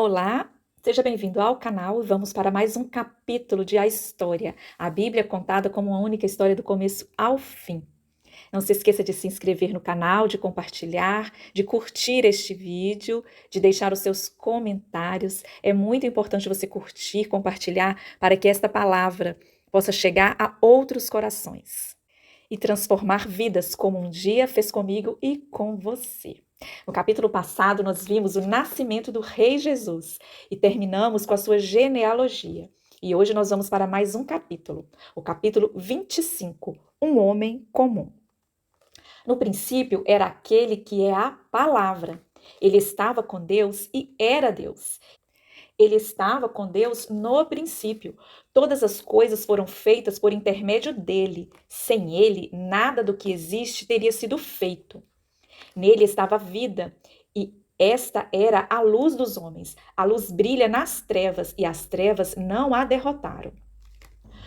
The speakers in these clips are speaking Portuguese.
Olá, seja bem-vindo ao canal e vamos para mais um capítulo de A História, a Bíblia contada como uma única história do começo ao fim. Não se esqueça de se inscrever no canal, de compartilhar, de curtir este vídeo, de deixar os seus comentários. É muito importante você curtir, compartilhar, para que esta palavra possa chegar a outros corações e transformar vidas como um dia fez comigo e com você. No capítulo passado, nós vimos o nascimento do Rei Jesus e terminamos com a sua genealogia. E hoje nós vamos para mais um capítulo, o capítulo 25, Um Homem Comum. No princípio era aquele que é a palavra. Ele estava com Deus e era Deus. Ele estava com Deus no princípio. Todas as coisas foram feitas por intermédio dele. Sem ele, nada do que existe teria sido feito. Nele estava a vida, e esta era a luz dos homens. A luz brilha nas trevas, e as trevas não a derrotaram.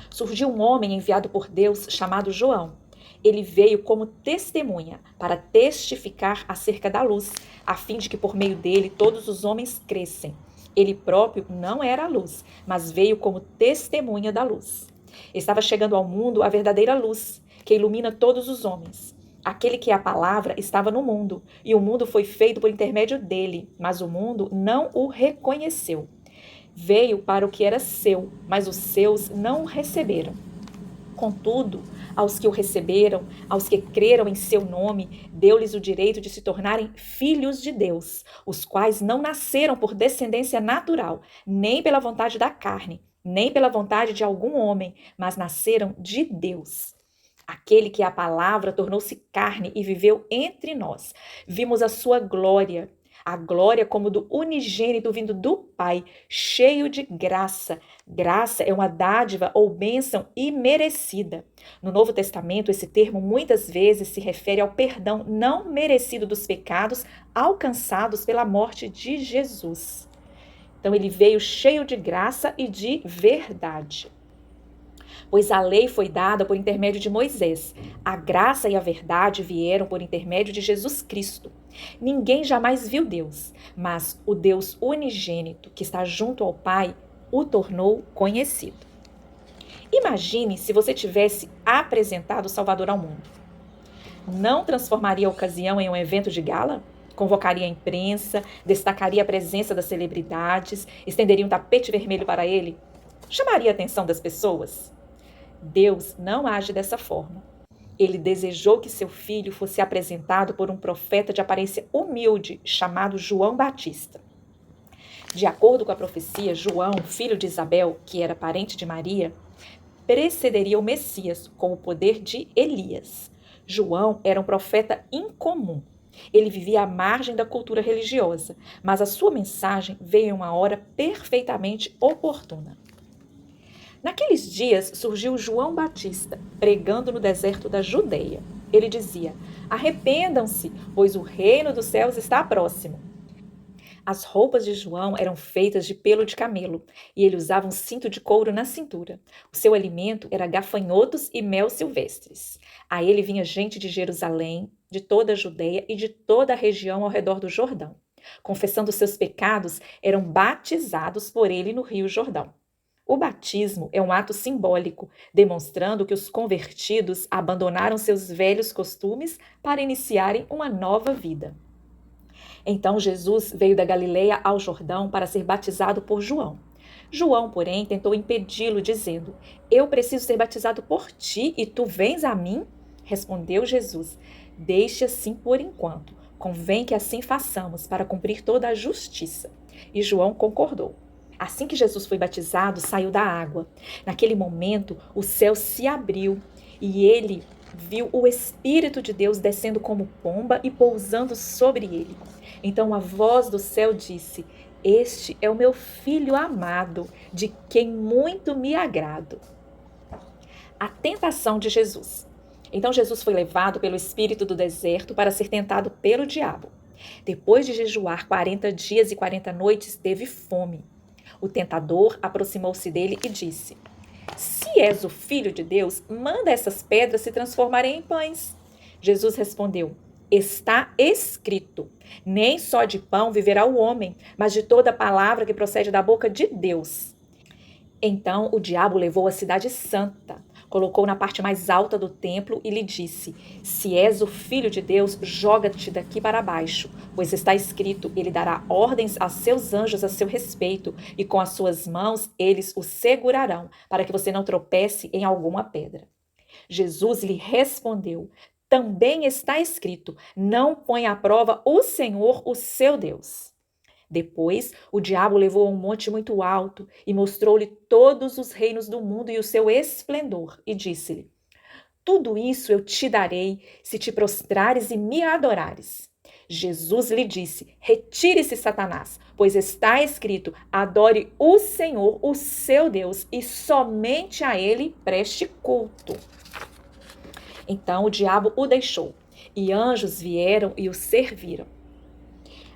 Surgiu um homem enviado por Deus chamado João. Ele veio como testemunha para testificar acerca da luz, a fim de que por meio dele todos os homens crescem. Ele próprio não era a luz, mas veio como testemunha da luz. Estava chegando ao mundo a verdadeira luz, que ilumina todos os homens. Aquele que é a palavra estava no mundo, e o mundo foi feito por intermédio dele, mas o mundo não o reconheceu. Veio para o que era seu, mas os seus não o receberam. Contudo, aos que o receberam, aos que creram em seu nome, deu-lhes o direito de se tornarem filhos de Deus, os quais não nasceram por descendência natural, nem pela vontade da carne, nem pela vontade de algum homem, mas nasceram de Deus. Aquele que é a palavra tornou-se carne e viveu entre nós. Vimos a sua glória, a glória como do unigênito vindo do Pai, cheio de graça. Graça é uma dádiva ou bênção imerecida. No Novo Testamento, esse termo muitas vezes se refere ao perdão não merecido dos pecados alcançados pela morte de Jesus. Então, ele veio cheio de graça e de verdade. Pois a lei foi dada por intermédio de Moisés. A graça e a verdade vieram por intermédio de Jesus Cristo. Ninguém jamais viu Deus, mas o Deus unigênito, que está junto ao Pai, o tornou conhecido. Imagine se você tivesse apresentado o Salvador ao mundo. Não transformaria a ocasião em um evento de gala? Convocaria a imprensa, destacaria a presença das celebridades, estenderia um tapete vermelho para ele? Chamaria a atenção das pessoas? Deus não age dessa forma. Ele desejou que seu filho fosse apresentado por um profeta de aparência humilde, chamado João Batista. De acordo com a profecia, João, filho de Isabel, que era parente de Maria, precederia o Messias com o poder de Elias. João era um profeta incomum. Ele vivia à margem da cultura religiosa, mas a sua mensagem veio em uma hora perfeitamente oportuna. Naqueles dias surgiu João Batista, pregando no deserto da Judeia. Ele dizia: arrependam-se, pois o reino dos céus está próximo. As roupas de João eram feitas de pelo de camelo, e ele usava um cinto de couro na cintura. O seu alimento era gafanhotos e mel silvestres. A ele vinha gente de Jerusalém, de toda a Judeia e de toda a região ao redor do Jordão. Confessando seus pecados, eram batizados por ele no Rio Jordão. O batismo é um ato simbólico, demonstrando que os convertidos abandonaram seus velhos costumes para iniciarem uma nova vida. Então Jesus veio da Galileia ao Jordão para ser batizado por João. João, porém, tentou impedi-lo, dizendo: eu preciso ser batizado por ti e tu vens a mim? Respondeu Jesus: deixe assim por enquanto. Convém que assim façamos para cumprir toda a justiça. E João concordou. Assim que Jesus foi batizado, saiu da água. Naquele momento, o céu se abriu e ele viu o Espírito de Deus descendo como pomba e pousando sobre ele. Então a voz do céu disse: este é o meu filho amado, de quem muito me agrado. A tentação de Jesus. Então Jesus foi levado pelo Espírito do deserto para ser tentado pelo diabo. Depois de jejuar 40 dias e 40 noites, teve fome. O tentador aproximou-se dele e disse: se és o filho de Deus, manda essas pedras se transformarem em pães. Jesus respondeu: Está escrito: nem só de pão viverá o homem, mas de toda palavra que procede da boca de Deus. Então o diabo levou a cidade santa, colocou na parte mais alta do templo e lhe disse: se és o filho de Deus, joga-te daqui para baixo, pois está escrito: ele dará ordens aos seus anjos a seu respeito, e com as suas mãos eles o segurarão, para que você não tropece em alguma pedra. Jesus lhe respondeu: também está escrito: não põe à prova o Senhor, o seu Deus. Depois, o diabo levou a um monte muito alto e mostrou-lhe todos os reinos do mundo e o seu esplendor, e disse-lhe: tudo isso eu te darei se te prostrares e me adorares. Jesus lhe disse: retire-se, Satanás, pois está escrito: adore o Senhor, o seu Deus, e somente a ele preste culto. Então o diabo o deixou, e anjos vieram e o serviram.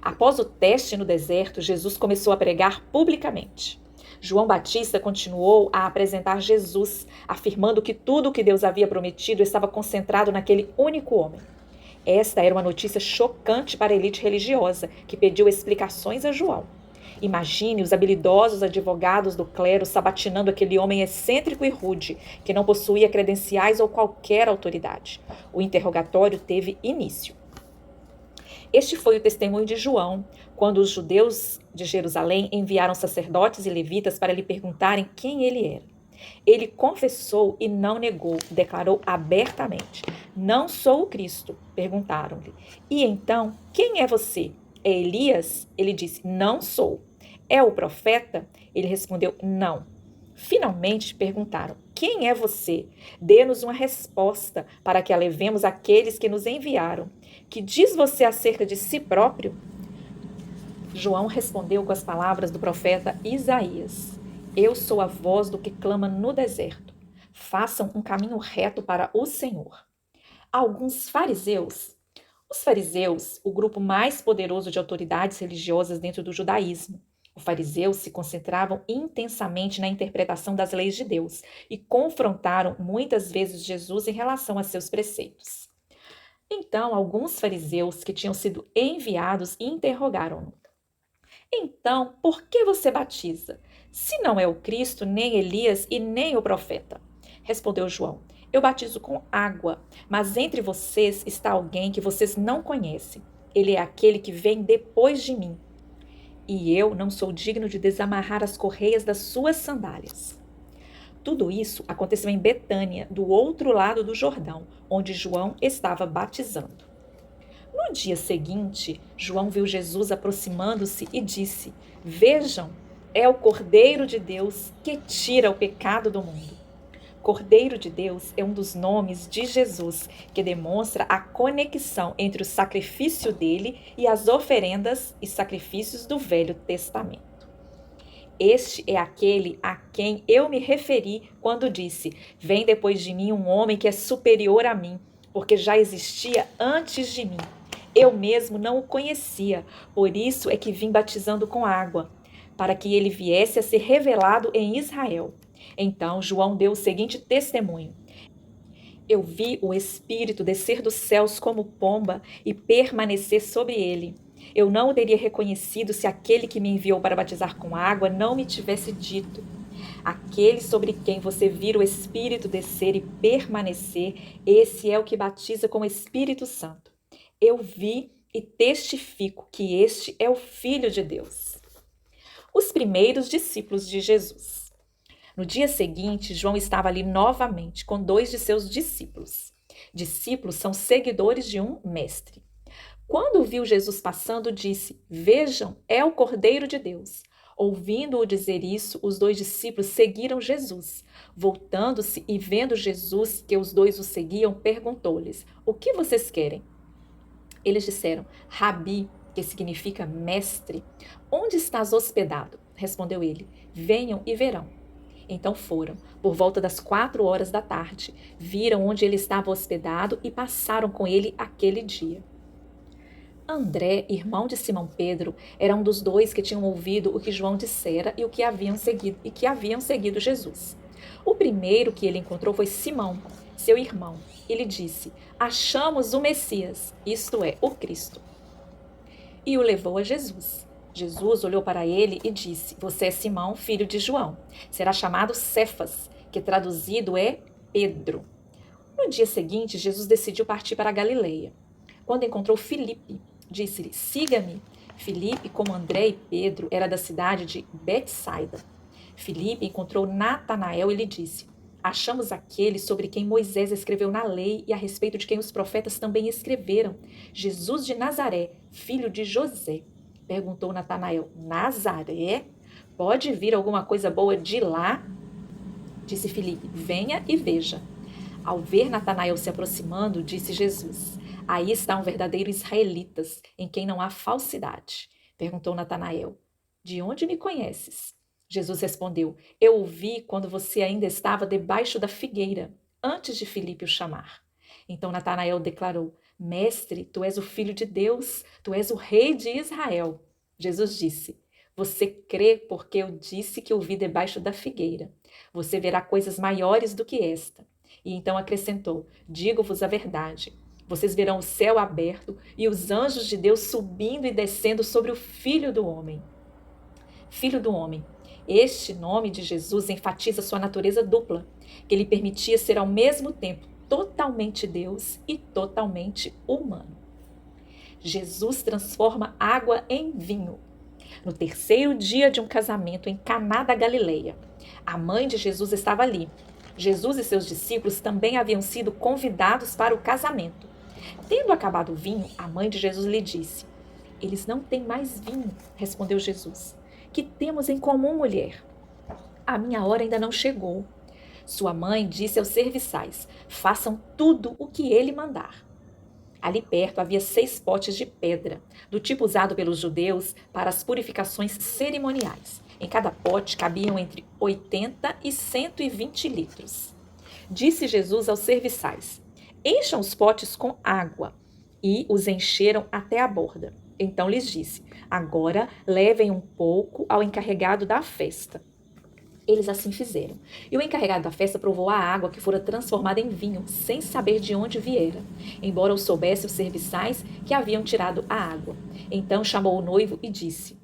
Após o teste no deserto, Jesus começou a pregar publicamente. João Batista continuou a apresentar Jesus, afirmando que tudo o que Deus havia prometido estava concentrado naquele único homem. Esta era uma notícia chocante para a elite religiosa, que pediu explicações a João. Imagine os habilidosos advogados do clero sabatinando aquele homem excêntrico e rude, que não possuía credenciais ou qualquer autoridade. O interrogatório teve início. Este foi o testemunho de João, quando os judeus de Jerusalém enviaram sacerdotes e levitas para lhe perguntarem quem ele era. Ele confessou e não negou, declarou abertamente: não sou o Cristo. Perguntaram-lhe: e então, quem é você? É Elias? Ele disse: não sou. É o profeta? Ele respondeu: não. Finalmente perguntaram: quem é você? Dê-nos uma resposta para que a levemos àqueles que nos enviaram. Que diz você acerca de si próprio? João respondeu com as palavras do profeta Isaías: eu sou a voz do que clama no deserto. Façam um caminho reto para o Senhor. Alguns fariseus, os fariseus, o grupo mais poderoso de autoridades religiosas dentro do judaísmo. Os fariseus se concentravam intensamente na interpretação das leis de Deus e confrontaram muitas vezes Jesus em relação a seus preceitos. Então, alguns fariseus que tinham sido enviados interrogaram-no: então, por que você batiza? Se não é o Cristo, nem Elias e nem o profeta. Respondeu João: eu batizo com água, mas entre vocês está alguém que vocês não conhecem. Ele é aquele que vem depois de mim. E eu não sou digno de desamarrar as correias das suas sandálias. Tudo isso aconteceu em Betânia, do outro lado do Jordão, onde João estava batizando. No dia seguinte, João viu Jesus aproximando-se e disse: vejam, é o Cordeiro de Deus que tira o pecado do mundo. Cordeiro de Deus é um dos nomes de Jesus, que demonstra a conexão entre o sacrifício dele e as oferendas e sacrifícios do Velho Testamento. Este é aquele a quem eu me referi quando disse: vem depois de mim um homem que é superior a mim, porque já existia antes de mim. Eu mesmo não o conhecia, por isso é que vim batizando com água, para que ele viesse a ser revelado em Israel. Então João deu o seguinte testemunho: eu vi o Espírito descer dos céus como pomba e permanecer sobre ele. Eu não o teria reconhecido se aquele que me enviou para batizar com água não me tivesse dito: aquele sobre quem você vira o Espírito descer e permanecer, esse é o que batiza com o Espírito Santo. Eu vi e testifico que este é o Filho de Deus. Os primeiros discípulos de Jesus. No dia seguinte, João estava ali novamente com 2 de seus discípulos. Discípulos são seguidores de um mestre. Quando viu Jesus passando, disse: vejam, é o Cordeiro de Deus. Ouvindo-o dizer isso, os 2 discípulos seguiram Jesus. Voltando-se e vendo Jesus que os 2 o seguiam, perguntou-lhes: o que vocês querem? Eles disseram: Rabi, que significa mestre. Onde estás hospedado? Respondeu ele: venham e verão. Então foram, por volta das 4 horas da tarde, viram onde ele estava hospedado e passaram com ele aquele dia. André, irmão de Simão Pedro, era um dos 2 que tinham ouvido o que João dissera e que haviam seguido Jesus. O primeiro que ele encontrou foi Simão, seu irmão, e lhe disse: achamos o Messias, isto é, o Cristo. E o levou a Jesus. Jesus olhou para ele e disse: você é Simão, filho de João. Será chamado Cefas, que traduzido é Pedro. No dia seguinte, Jesus decidiu partir para a Galileia. Quando encontrou Filipe, disse-lhe: siga-me. Filipe, como André e Pedro, era da cidade de Betsaida. Filipe encontrou Natanael e lhe disse: achamos aquele sobre quem Moisés escreveu na lei e a respeito de quem os profetas também escreveram, Jesus de Nazaré, filho de José. Perguntou Natanael: Nazaré? Pode vir alguma coisa boa de lá? Disse Filipe: venha e veja. Ao ver Natanael se aproximando, disse Jesus: aí está um verdadeiro israelita, em quem não há falsidade. Perguntou Natanael: de onde me conheces? Jesus respondeu: eu o vi quando você ainda estava debaixo da figueira, antes de Filipe o chamar. Então Natanael declarou: mestre, tu és o filho de Deus, tu és o rei de Israel. Jesus disse: você crê porque eu disse que o vi debaixo da figueira. Você verá coisas maiores do que esta. E então acrescentou: digo-vos a verdade. Vocês verão o céu aberto e os anjos de Deus subindo e descendo sobre o Filho do Homem. Filho do Homem. Este nome de Jesus enfatiza sua natureza dupla, que lhe permitia ser ao mesmo tempo totalmente Deus e totalmente humano. Jesus transforma água em vinho. No terceiro dia de um casamento em Caná da Galileia, a mãe de Jesus estava ali. Jesus e seus discípulos também haviam sido convidados para o casamento. Tendo acabado o vinho, a mãe de Jesus lhe disse: eles não têm mais vinho, respondeu Jesus. Que temos em comum, mulher? A minha hora ainda não chegou. Sua mãe disse aos serviçais: façam tudo o que ele mandar. Ali perto havia 6 potes de pedra, do tipo usado pelos judeus para as purificações cerimoniais. Em cada pote cabiam entre 80 e 120 litros. Disse Jesus aos serviçais: encham os potes com água. E os encheram até a borda. Então lhes disse: agora levem um pouco ao encarregado da festa. Eles assim fizeram. E o encarregado da festa provou a água que fora transformada em vinho, sem saber de onde viera, embora o soubesse os serviçais que haviam tirado a água. Então chamou o noivo e disse: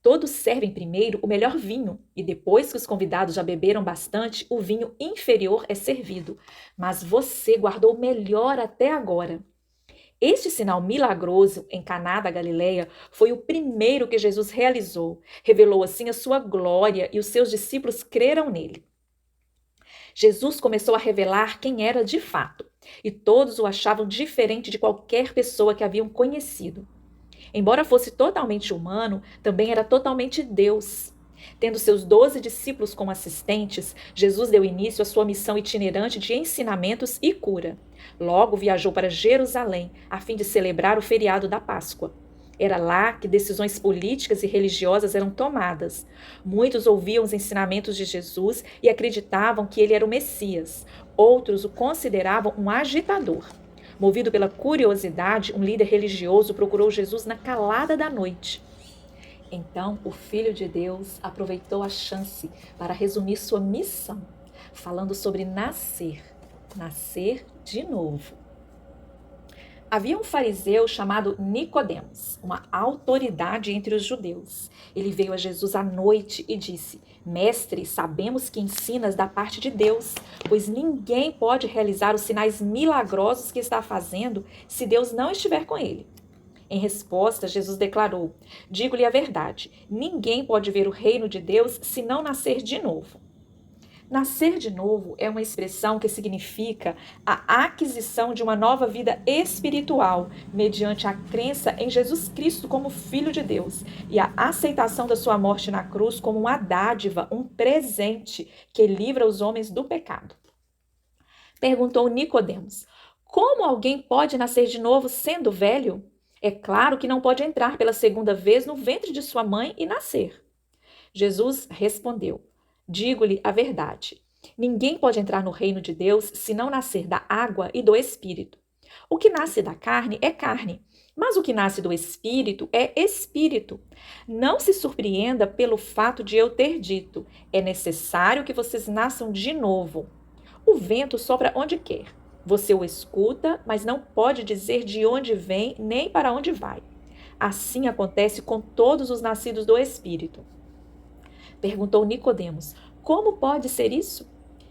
todos servem primeiro o melhor vinho, e depois que os convidados já beberam bastante, o vinho inferior é servido. Mas você guardou o melhor até agora. Este sinal milagroso em Caná da Galileia foi o primeiro que Jesus realizou. Revelou assim a sua glória e os seus discípulos creram nele. Jesus começou a revelar quem era de fato, e todos o achavam diferente de qualquer pessoa que haviam conhecido. Embora fosse totalmente humano, também era totalmente Deus. Tendo seus 12 discípulos como assistentes, Jesus deu início à sua missão itinerante de ensinamentos e cura. Logo viajou para Jerusalém, a fim de celebrar o feriado da Páscoa. Era lá que decisões políticas e religiosas eram tomadas. Muitos ouviam os ensinamentos de Jesus e acreditavam que ele era o Messias. Outros o consideravam um agitador. Movido pela curiosidade, um líder religioso procurou Jesus na calada da noite. Então, o Filho de Deus aproveitou a chance para resumir sua missão, falando sobre nascer de novo. Havia um fariseu chamado Nicodemos, uma autoridade entre os judeus. Ele veio a Jesus à noite e disse: mestre, sabemos que ensinas da parte de Deus, pois ninguém pode realizar os sinais milagrosos que está fazendo se Deus não estiver com ele. Em resposta, Jesus declarou: digo-lhe a verdade, ninguém pode ver o reino de Deus se não nascer de novo. Nascer de novo é uma expressão que significa a aquisição de uma nova vida espiritual, mediante a crença em Jesus Cristo como Filho de Deus e a aceitação da sua morte na cruz como uma dádiva, um presente que livra os homens do pecado. Perguntou Nicodemos: como alguém pode nascer de novo sendo velho? É claro que não pode entrar pela segunda vez no ventre de sua mãe e nascer. Jesus respondeu: digo-lhe a verdade. Ninguém pode entrar no reino de Deus se não nascer da água e do Espírito. O que nasce da carne é carne, mas o que nasce do Espírito é Espírito. Não se surpreenda pelo fato de eu ter dito: é necessário que vocês nasçam de novo. O vento sopra onde quer. Você o escuta, mas não pode dizer de onde vem nem para onde vai. Assim acontece com todos os nascidos do Espírito. Perguntou Nicodemos: Como pode ser isso?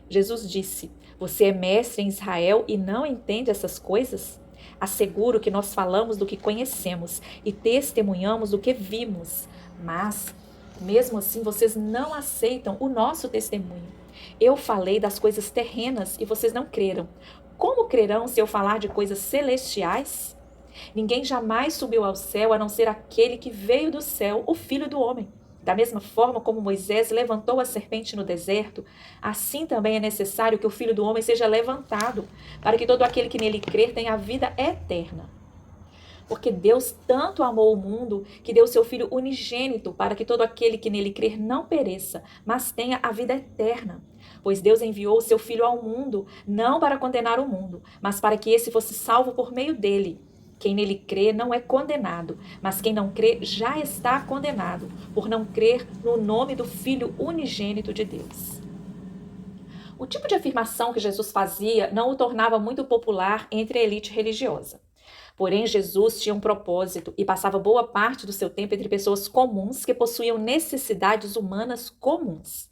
Jesus disse: Você é mestre em Israel e não entende essas coisas? Asseguro que nós falamos do que conhecemos e testemunhamos do que vimos, mas mesmo assim vocês não aceitam o nosso testemunho. Eu falei das coisas terrenas e vocês não creram. Como crerão se eu falar de coisas celestiais? Ninguém jamais subiu ao céu a não ser aquele que veio do céu, o Filho do Homem. Da mesma forma como Moisés levantou a serpente no deserto, assim também é necessário que o Filho do Homem seja levantado, para que todo aquele que nele crer tenha a vida eterna. Porque Deus tanto amou o mundo que deu seu Filho unigênito para que todo aquele que nele crer não pereça, mas tenha a vida eterna. Pois Deus enviou o seu Filho ao mundo, não para condenar o mundo, mas para que esse fosse salvo por meio dele. Quem nele crê não é condenado, mas quem não crê já está condenado, por não crer no nome do Filho unigênito de Deus. O tipo de afirmação que Jesus fazia não o tornava muito popular entre a elite religiosa. Porém, Jesus tinha um propósito e passava boa parte do seu tempo entre pessoas comuns que possuíam necessidades humanas comuns.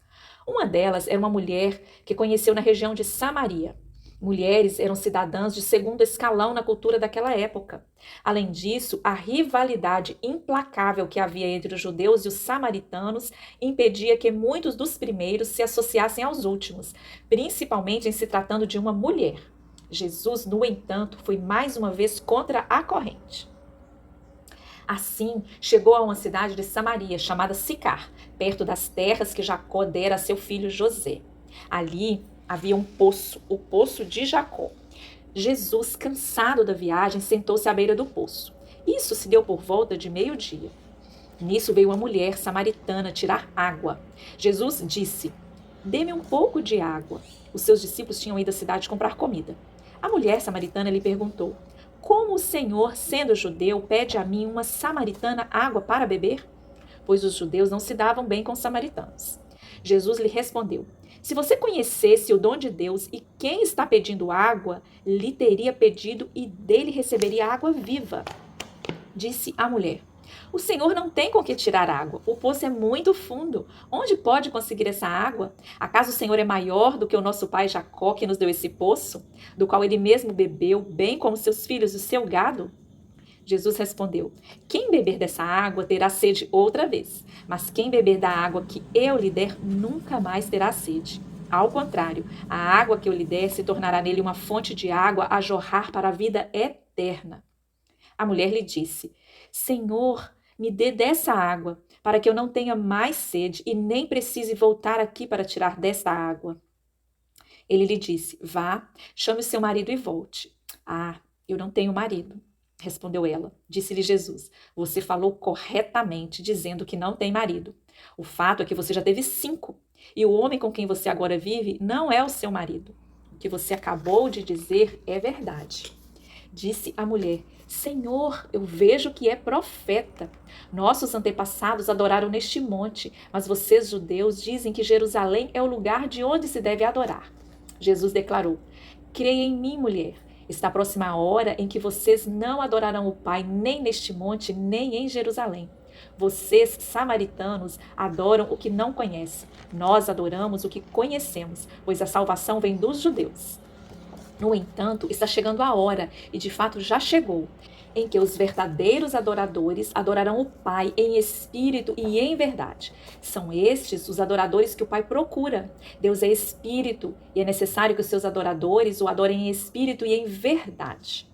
Uma delas era uma mulher que conheceu na região de Samaria. Mulheres eram cidadãs de segundo escalão na cultura daquela época. Além disso, a rivalidade implacável que havia entre os judeus e os samaritanos impedia que muitos dos primeiros se associassem aos últimos, principalmente em se tratando de uma mulher. Jesus, no entanto, foi mais uma vez contra a corrente. Assim, chegou a uma cidade de Samaria, chamada Sicar, perto das terras que Jacó dera a seu filho José. Ali havia um poço, o poço de Jacó. Jesus, cansado da viagem, sentou-se à beira do poço. Isso se deu por volta de meio-dia. Nisso veio uma mulher samaritana tirar água. Jesus disse: Dê-me um pouco de água. Os seus discípulos tinham ido à cidade comprar comida. A mulher samaritana lhe perguntou: Como o Senhor, sendo judeu, pede a mim, uma samaritana, água para beber? Pois os judeus não se davam bem com os samaritanos. Jesus lhe respondeu: Se você conhecesse o dom de Deus e quem está pedindo água, lhe teria pedido e dele receberia água viva. Disse a mulher: O Senhor não tem com que tirar água. O poço é muito fundo. Onde pode conseguir essa água? Acaso o Senhor é maior do que o nosso pai Jacó, que nos deu esse poço, do qual ele mesmo bebeu, bem como seus filhos e o seu gado? Jesus respondeu: Quem beber dessa água terá sede outra vez, mas quem beber da água que eu lhe der nunca mais terá sede. Ao contrário, a água que eu lhe der se tornará nele uma fonte de água a jorrar para a vida eterna. A mulher lhe disse: Senhor, me dê dessa água, para que eu não tenha mais sede e nem precise voltar aqui para tirar dessa água. Ele lhe disse: Vá, chame o seu marido e volte. Ah, eu não tenho marido, respondeu ela. Disse-lhe Jesus: Você falou corretamente, dizendo que não tem marido. O fato é que você já teve 5, e o homem com quem você agora vive não é o seu marido. O que você acabou de dizer é verdade. Disse a mulher: Senhor, eu vejo que é profeta. Nossos antepassados adoraram neste monte, mas vocês, judeus, dizem que Jerusalém é o lugar de onde se deve adorar. Jesus declarou: Creia em mim, mulher. Está próxima a hora em que vocês não adorarão o Pai nem neste monte, nem em Jerusalém. Vocês, samaritanos, adoram o que não conhecem. Nós adoramos o que conhecemos, pois a salvação vem dos judeus. No entanto, está chegando a hora, e de fato já chegou, em que os verdadeiros adoradores adorarão o Pai em espírito e em verdade. São estes os adoradores que o Pai procura. Deus é espírito e é necessário que os seus adoradores o adorem em espírito e em verdade.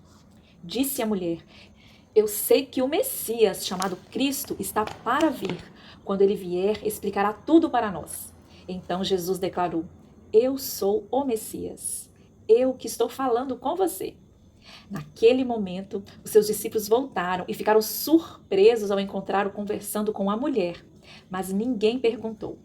Disse a mulher: Eu sei que o Messias, chamado Cristo, está para vir. Quando ele vier, explicará tudo para nós. Então Jesus declarou: Eu sou o Messias. Eu que estou falando com você. Naquele momento, os seus discípulos voltaram e ficaram surpresos ao encontrá-lo conversando com a mulher. Mas ninguém perguntou: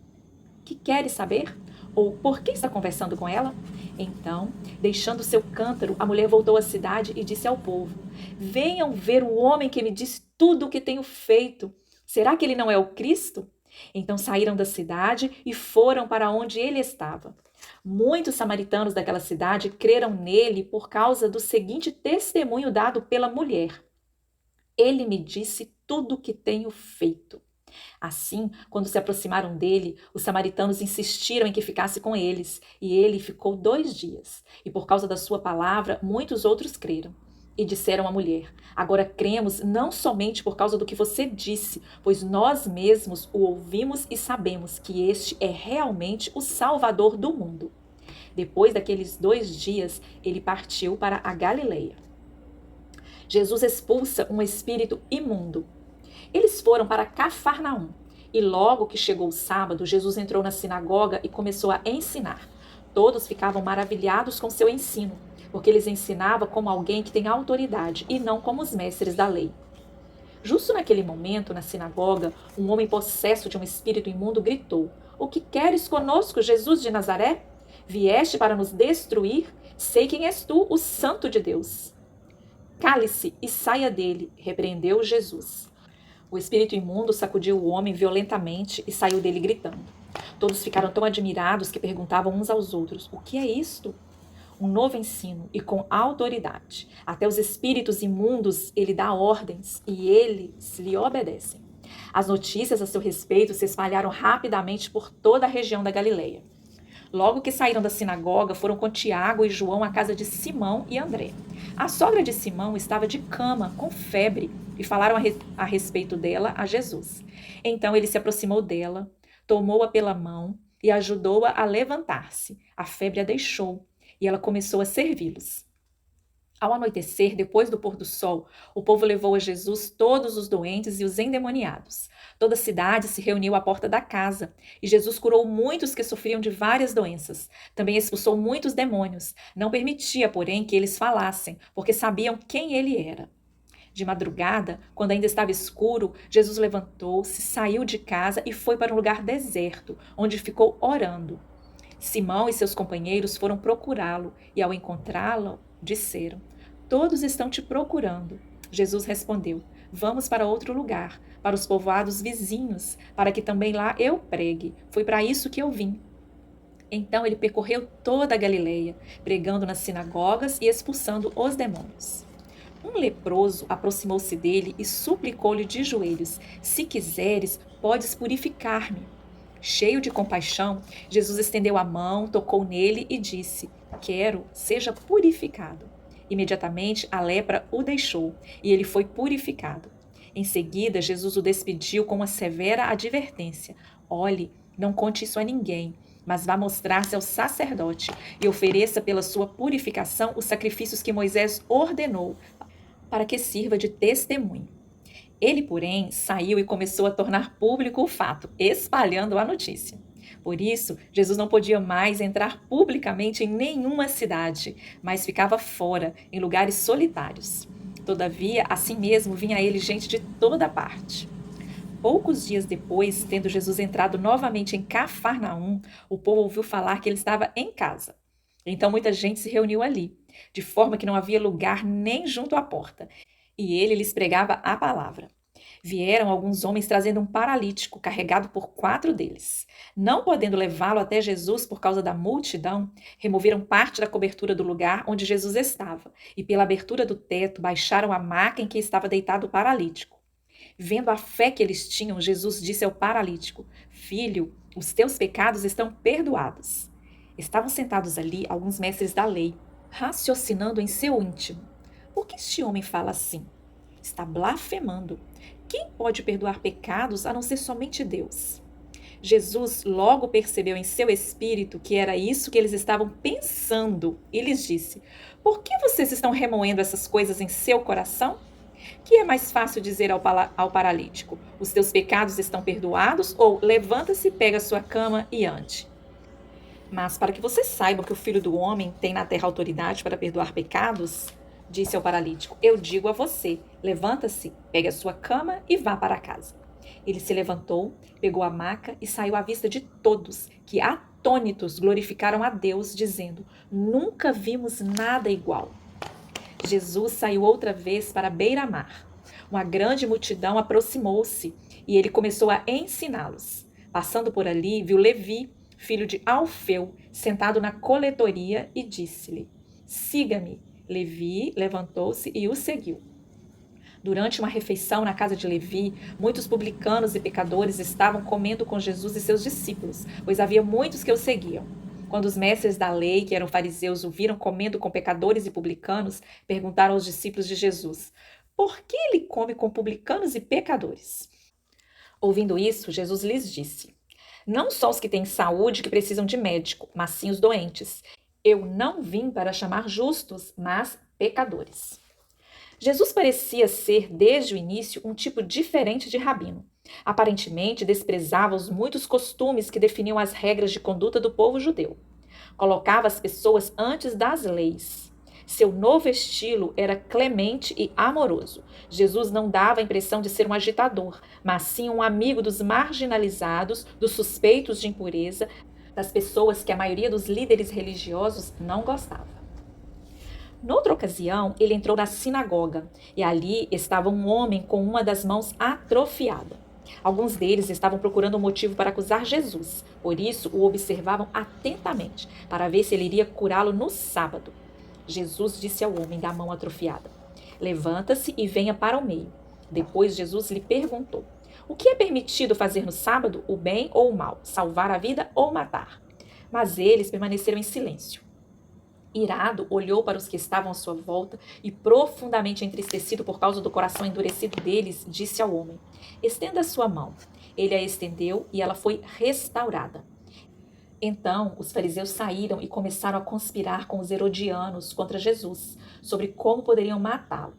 Que queres saber? Ou por que está conversando com ela? Então, deixando seu cântaro, a mulher voltou à cidade e disse ao povo: Venham ver o homem que me disse tudo o que tenho feito. Será que ele não é o Cristo? Então saíram da cidade e foram para onde ele estava. Muitos samaritanos daquela cidade creram nele por causa do seguinte testemunho dado pela mulher: ele me disse tudo o que tenho feito. Assim, quando se aproximaram dele, os samaritanos insistiram em que ficasse com eles, e ele ficou 2 dias. E por causa da sua palavra, muitos outros creram. E disseram à mulher: agora cremos não somente por causa do que você disse, pois nós mesmos o ouvimos e sabemos que este é realmente o Salvador do mundo. Depois daqueles 2 dias, ele partiu para a Galileia. Jesus expulsa um espírito imundo. Eles foram para Cafarnaum. E logo que chegou o sábado, Jesus entrou na sinagoga e começou a ensinar. Todos ficavam maravilhados com seu ensino, porque eles ensinava como alguém que tem autoridade e não como os mestres da lei. Justo naquele momento, na sinagoga, um homem possesso de um espírito imundo gritou: o que queres conosco, Jesus de Nazaré? Vieste para nos destruir? Sei quem és tu, o Santo de Deus. Cale-se e saia dele, repreendeu Jesus. O espírito imundo sacudiu o homem violentamente e saiu dele gritando. Todos ficaram tão admirados que perguntavam uns aos outros: o que é isto? Um novo ensino e com autoridade. Até os espíritos imundos ele dá ordens e eles lhe obedecem. As notícias a seu respeito se espalharam rapidamente por toda a região da Galileia. Logo que saíram da sinagoga, foram com Tiago e João à casa de Simão e André. A sogra de Simão estava de cama, com febre, e falaram a respeito dela a Jesus. Então ele se aproximou dela, tomou-a pela mão e ajudou-a a levantar-se. A febre a deixou e ela começou a servi-los. Ao anoitecer, depois do pôr do sol, o povo levou a Jesus todos os doentes e os endemoniados. Toda a cidade se reuniu à porta da casa, e Jesus curou muitos que sofriam de várias doenças. Também expulsou muitos demônios. Não permitia, porém, que eles falassem, porque sabiam quem ele era. De madrugada, quando ainda estava escuro, Jesus levantou-se, saiu de casa e foi para um lugar deserto, onde ficou orando. Simão e seus companheiros foram procurá-lo, e ao encontrá-lo, disseram: todos estão te procurando. Jesus respondeu: vamos para outro lugar, para os povoados vizinhos, para que também lá eu pregue. Foi para isso que eu vim. Então ele percorreu toda a Galileia, pregando nas sinagogas e expulsando os demônios. Um leproso aproximou-se dele e suplicou-lhe de joelhos: se quiseres, podes purificar-me. Cheio de compaixão, Jesus estendeu a mão, tocou nele e disse: quero, seja purificado. Imediatamente a lepra o deixou e ele foi purificado. Em seguida, Jesus o despediu com uma severa advertência: olhe, não conte isso a ninguém, mas vá mostrar-se ao sacerdote e ofereça pela sua purificação os sacrifícios que Moisés ordenou, para que sirva de testemunho. Ele, porém, saiu e começou a tornar público o fato, espalhando a notícia. Por isso, Jesus não podia mais entrar publicamente em nenhuma cidade, mas ficava fora, em lugares solitários. Todavia, assim mesmo vinha a ele gente de toda parte. Poucos dias depois, tendo Jesus entrado novamente em Cafarnaum, o povo ouviu falar que ele estava em casa. Então muita gente se reuniu ali, de forma que não havia lugar nem junto à porta, e ele lhes pregava a palavra. Vieram alguns homens trazendo um paralítico, carregado por 4 deles. Não podendo levá-lo até Jesus por causa da multidão, removeram parte da cobertura do lugar onde Jesus estava, e pela abertura do teto baixaram a maca em que estava deitado o paralítico. Vendo a fé que eles tinham, Jesus disse ao paralítico: filho, os teus pecados estão perdoados. Estavam sentados ali alguns mestres da lei, raciocinando em seu íntimo: por que este homem fala assim? Está blasfemando. Quem pode perdoar pecados a não ser somente Deus? Jesus logo percebeu em seu espírito que era isso que eles estavam pensando e lhes disse: por que vocês estão remoendo essas coisas em seu coração? Que é mais fácil dizer ao paralítico: os teus pecados estão perdoados, ou levanta-se, pega a sua cama e ande? Mas para que vocês saibam que o Filho do Homem tem na terra autoridade para perdoar pecados, disse ao paralítico: eu digo a você, levanta-se, pegue a sua cama e vá para casa. Ele se levantou, pegou a maca e saiu à vista de todos, que atônitos glorificaram a Deus, dizendo: nunca vimos nada igual. Jesus saiu outra vez para a beira-mar. Uma grande multidão aproximou-se e ele começou a ensiná-los. Passando por ali, viu Levi, filho de Alfeu, sentado na coletoria, e disse-lhe: Siga-me. Levi levantou-se e o seguiu. Durante uma refeição na casa de Levi, muitos publicanos e pecadores estavam comendo com Jesus e seus discípulos, pois havia muitos que o seguiam. Quando os mestres da lei, que eram fariseus, o viram comendo com pecadores e publicanos, perguntaram aos discípulos de Jesus: Por que ele come com publicanos e pecadores? Ouvindo isso, Jesus lhes disse: Não só os que têm saúde que precisam de médico, mas sim os doentes. Eu não vim para chamar justos, mas pecadores. Jesus parecia ser, desde o início, um tipo diferente de rabino. Aparentemente, desprezava os muitos costumes que definiam as regras de conduta do povo judeu. Colocava as pessoas antes das leis. Seu novo estilo era clemente e amoroso. Jesus não dava a impressão de ser um agitador, mas sim um amigo dos marginalizados, dos suspeitos de impureza, das pessoas que a maioria dos líderes religiosos não gostava. Noutra ocasião, ele entrou na sinagoga e ali estava um homem com uma das mãos atrofiada. Alguns deles estavam procurando um motivo para acusar Jesus, por isso o observavam atentamente, para ver se ele iria curá-lo no sábado. Jesus disse ao homem da mão atrofiada: Levanta-se e venha para o meio. Depois Jesus lhe perguntou: O que é permitido fazer no sábado, o bem ou o mal, salvar a vida ou matar? Mas eles permaneceram em silêncio. Irado, olhou para os que estavam à sua volta e, profundamente entristecido por causa do coração endurecido deles, disse ao homem: Estenda a sua mão. Ele a estendeu e ela foi restaurada. Então os fariseus saíram e começaram a conspirar com os herodianos contra Jesus, sobre como poderiam matá-lo.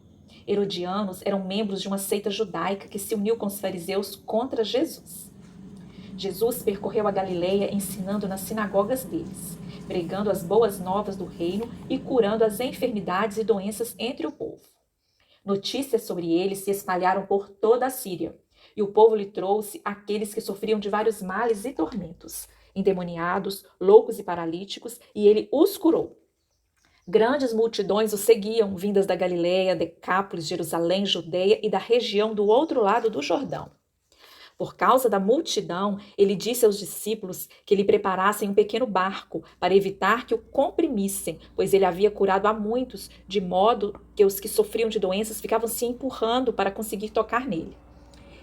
Herodianos eram membros de uma seita judaica que se uniu com os fariseus contra Jesus. Jesus percorreu a Galileia ensinando nas sinagogas deles, pregando as boas novas do reino e curando as enfermidades e doenças entre o povo. Notícias sobre ele se espalharam por toda a Síria, e o povo lhe trouxe aqueles que sofriam de vários males e tormentos, endemoniados, loucos e paralíticos, e ele os curou. Grandes multidões o seguiam, vindas da Galileia, Decápolis, Jerusalém, Judeia e da região do outro lado do Jordão. Por causa da multidão, ele disse aos discípulos que lhe preparassem um pequeno barco para evitar que o comprimissem, pois ele havia curado a muitos, de modo que os que sofriam de doenças ficavam se empurrando para conseguir tocar nele.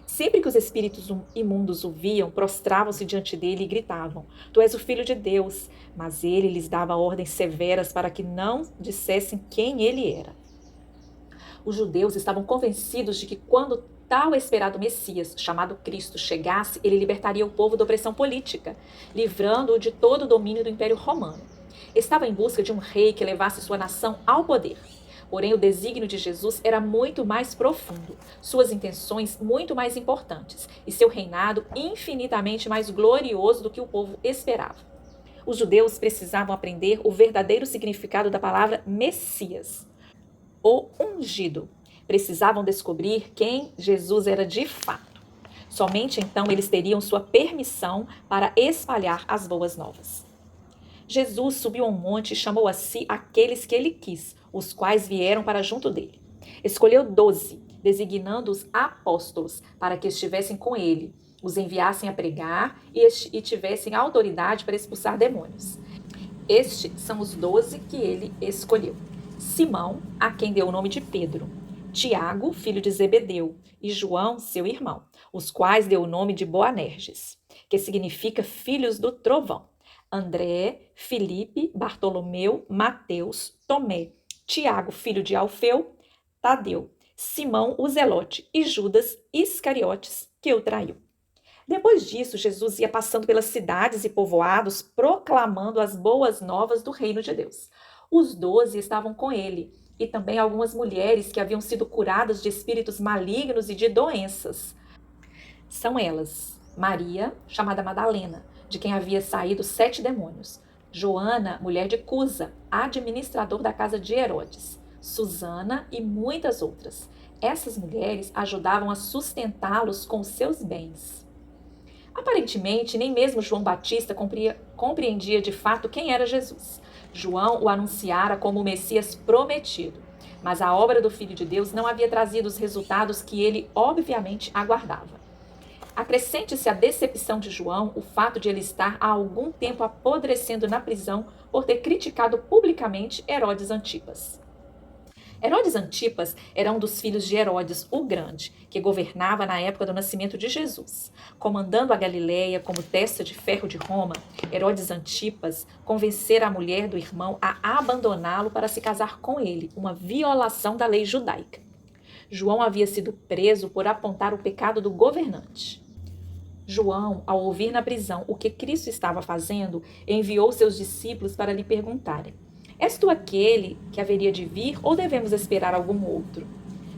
Sempre que os espíritos imundos o viam, prostravam-se diante dele e gritavam: Tu és o Filho de Deus. Mas ele lhes dava ordens severas para que não dissessem quem ele era. Os judeus estavam convencidos de que quando tal esperado Messias, chamado Cristo, chegasse, ele libertaria o povo da opressão política, livrando-o de todo o domínio do Império Romano. Estava em busca de um rei que levasse sua nação ao poder. Porém, o desígnio de Jesus era muito mais profundo, suas intenções muito mais importantes e seu reinado infinitamente mais glorioso do que o povo esperava. Os judeus precisavam aprender o verdadeiro significado da palavra Messias, o ungido. Precisavam descobrir quem Jesus era de fato. Somente então eles teriam sua permissão para espalhar as boas novas. Jesus subiu a um monte e chamou a si aqueles que ele quis, os quais vieram para junto dele. Escolheu 12, designando-os apóstolos, para que estivessem com ele, os enviassem a pregar e tivessem autoridade para expulsar demônios. Estes são os 12 que ele escolheu: Simão, a quem deu o nome de Pedro, Tiago, filho de Zebedeu, e João, seu irmão, os quais deu o nome de Boanerges, que significa filhos do trovão, André, Filipe, Bartolomeu, Mateus, Tomé, Tiago, filho de Alfeu, Tadeu, Simão, o Zelote, e Judas Iscariotes, que o traiu. Depois disso, Jesus ia passando pelas cidades e povoados, proclamando as boas novas do reino de Deus. Os 12 estavam com ele, e também algumas mulheres que haviam sido curadas de espíritos malignos e de doenças. São elas: Maria, chamada Madalena, de quem havia saído 7 demônios; Joana, mulher de Cusa, administrador da casa de Herodes; Susana e muitas outras. Essas mulheres ajudavam a sustentá-los com seus bens. Aparentemente, nem mesmo João Batista compreendia de fato quem era Jesus. João o anunciara como o Messias prometido, mas a obra do Filho de Deus não havia trazido os resultados que ele obviamente aguardava. Acrescente-se à decepção de João o fato de ele estar há algum tempo apodrecendo na prisão por ter criticado publicamente Herodes Antipas. Herodes Antipas era um dos filhos de Herodes o Grande, que governava na época do nascimento de Jesus. Comandando a Galileia como testa de ferro de Roma, Herodes Antipas convencera a mulher do irmão a abandoná-lo para se casar com ele, uma violação da lei judaica. João havia sido preso por apontar o pecado do governante. João, ao ouvir na prisão o que Cristo estava fazendo, enviou seus discípulos para lhe perguntarem: És tu aquele que haveria de vir ou devemos esperar algum outro?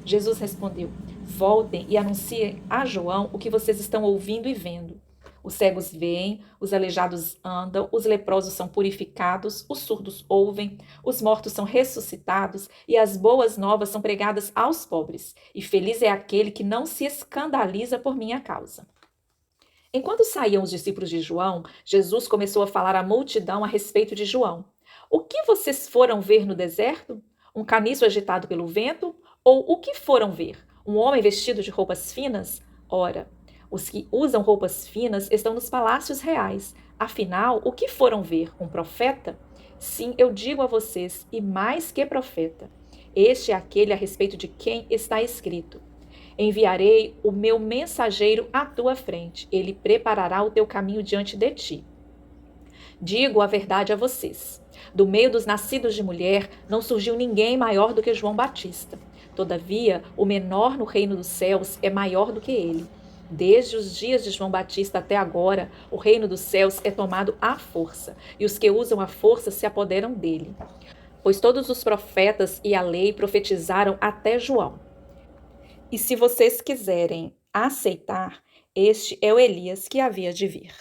Jesus respondeu: Voltem e anunciem a João o que vocês estão ouvindo e vendo. Os cegos veem, os aleijados andam, os leprosos são purificados, os surdos ouvem, os mortos são ressuscitados e as boas novas são pregadas aos pobres. E feliz é aquele que não se escandaliza por minha causa. Enquanto saíam os discípulos de João, Jesus começou a falar à multidão a respeito de João. O que vocês foram ver no deserto? Um caniço agitado pelo vento? Ou o que foram ver? Um homem vestido de roupas finas? Ora, os que usam roupas finas estão nos palácios reais. Afinal, o que foram ver? Um profeta? Sim, eu digo a vocês, e mais que profeta. Este é aquele a respeito de quem está escrito: Enviarei o meu mensageiro à tua frente. Ele preparará o teu caminho diante de ti. Digo a verdade a vocês. Do meio dos nascidos de mulher não surgiu ninguém maior do que João Batista. Todavia, o menor no reino dos céus é maior do que ele. Desde os dias de João Batista até agora, o reino dos céus é tomado à força, e os que usam a força se apoderam dele. Pois todos os profetas e a lei profetizaram até João. E se vocês quiserem aceitar, este é o Elias que havia de vir.